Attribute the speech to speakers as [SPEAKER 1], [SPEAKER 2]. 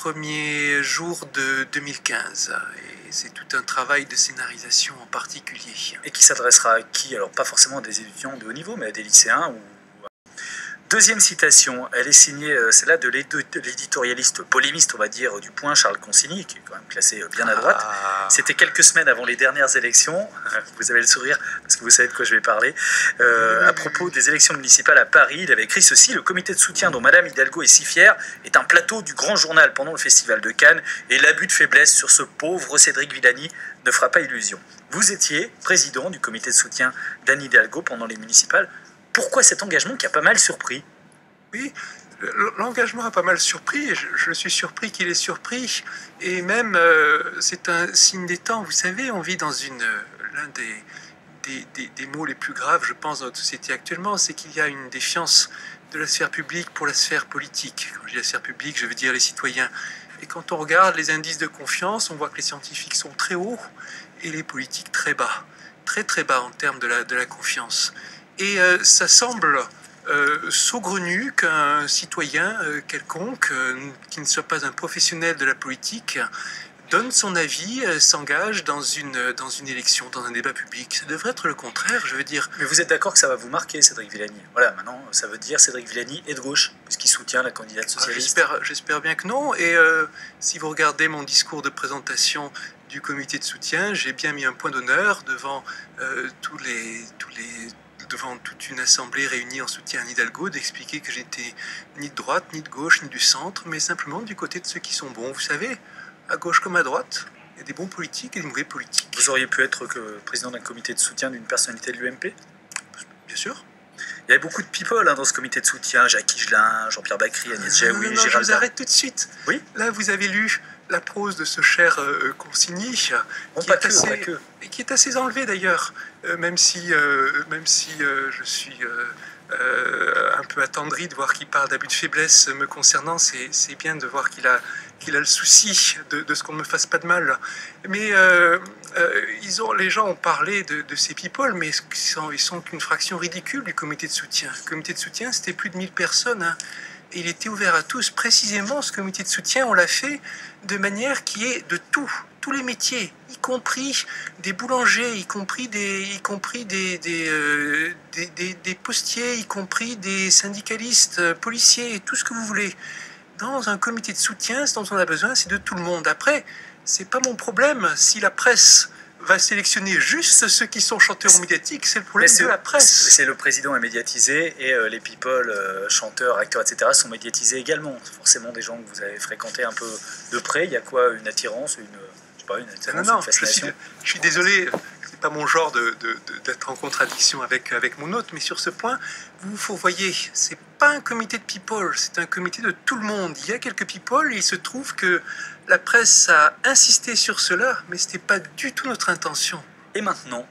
[SPEAKER 1] premiers jours de 2015. Et c'est tout un travail de scénarisation en particulier.
[SPEAKER 2] Et qui s'adressera à qui? Alors pas forcément à des étudiants de haut niveau, mais à des lycéens ou... Deuxième citation, elle est signée, celle-là, de l'éditorialiste polémiste, on va dire, du Point, Charles Consigny, qui est quand même classé bien à droite. C'était quelques semaines avant les dernières élections, vous avez le sourire parce que vous savez de quoi je vais parler, à propos des élections municipales à Paris. Il avait écrit ceci: le comité de soutien dont Madame Hidalgo est si fière est un plateau du grand journal pendant le festival de Cannes, et l'abus de faiblesse sur ce pauvre Cédric Villani ne fera pas illusion. Vous étiez président du comité de soutien d'Anne Hidalgo pendant les municipales. Pourquoi cet engagement qui a pas mal surpris?
[SPEAKER 1] Oui, l'engagement a pas mal surpris. Je suis surpris qu'il ait surpris. Et même, c'est un signe des temps. Vous savez, on vit dans l'un des maux les plus graves, je pense, dans notre société actuellement, c'est qu'il y a une défiance de la sphère publique pour la sphère politique. Quand je dis la sphère publique, je veux dire les citoyens. Et quand on regarde les indices de confiance, on voit que les scientifiques sont très hauts et les politiques très bas. Très très bas en termes de la confiance. Et ça semble saugrenu qu'un citoyen quelconque, qui ne soit pas un professionnel de la politique, donne son avis, s'engage dans une élection, dans un débat public. Ça devrait être le contraire, je veux dire.
[SPEAKER 2] Mais vous êtes d'accord que ça va vous marquer, Cédric Villani? Voilà, maintenant, ça veut dire Cédric Villani est de gauche, puisqu'il soutient la candidate socialiste.
[SPEAKER 1] J'espère bien que non. Et si vous regardez mon discours de présentation du comité de soutien, j'ai bien mis un point d'honneur devant devant toute une assemblée réunie en soutien à Anne Hidalgo, d'expliquer que j'étais ni de droite, ni de gauche, ni du centre, mais simplement du côté de ceux qui sont bons. Vous savez, à gauche comme à droite, il y a des bons politiques et des mauvais politiques.
[SPEAKER 2] Vous auriez pu être président d'un comité de soutien d'une personnalité de l'UMP?
[SPEAKER 1] Bien sûr.
[SPEAKER 2] Il y avait beaucoup de people dans ce comité de soutien: Jacques Higelin, Jean-Pierre Bacry, Agnès Jaoui,
[SPEAKER 1] Gérald. Je vous arrête tout de suite.
[SPEAKER 2] Oui.
[SPEAKER 1] Là, vous avez lu la prose de ce cher Consigny, qui est assez enlevé d'ailleurs, même si je suis un peu attendri de voir qu'il parle d'abus de faiblesse me concernant. C'est bien de voir qu'il a le souci de ce qu'on ne me fasse pas de mal. Mais les gens ont parlé de ces people, mais ils sont qu'une fraction ridicule du comité de soutien. Le comité de soutien, c'était plus de 1000 personnes, hein. Et il était ouvert à tous. Précisément, ce comité de soutien, on l'a fait de manière qui est de tous les métiers, y compris des boulangers, y compris des postiers, y compris des syndicalistes, policiers, et tout ce que vous voulez. Dans un comité de soutien, ce dont on a besoin, c'est de tout le monde. Après, c'est pas mon problème si la presse va sélectionner juste ceux qui sont chanteurs médiatiques, c'est le problème de la presse.
[SPEAKER 2] C'est le président est médiatisé, et les people, chanteurs, acteurs, etc. sont médiatisés également. C'est forcément des gens que vous avez fréquentés un peu de près. Il y a quoi? Une attirance, une fascination?
[SPEAKER 1] Je suis désolé, c'est pas mon genre d'être en contradiction avec mon hôte, mais sur ce point, vous voyez, c'est pas un comité de people, c'est un comité de tout le monde. Il y a quelques people, et il se trouve que la presse a insisté sur cela, mais c'était pas du tout notre intention.
[SPEAKER 2] Et maintenant,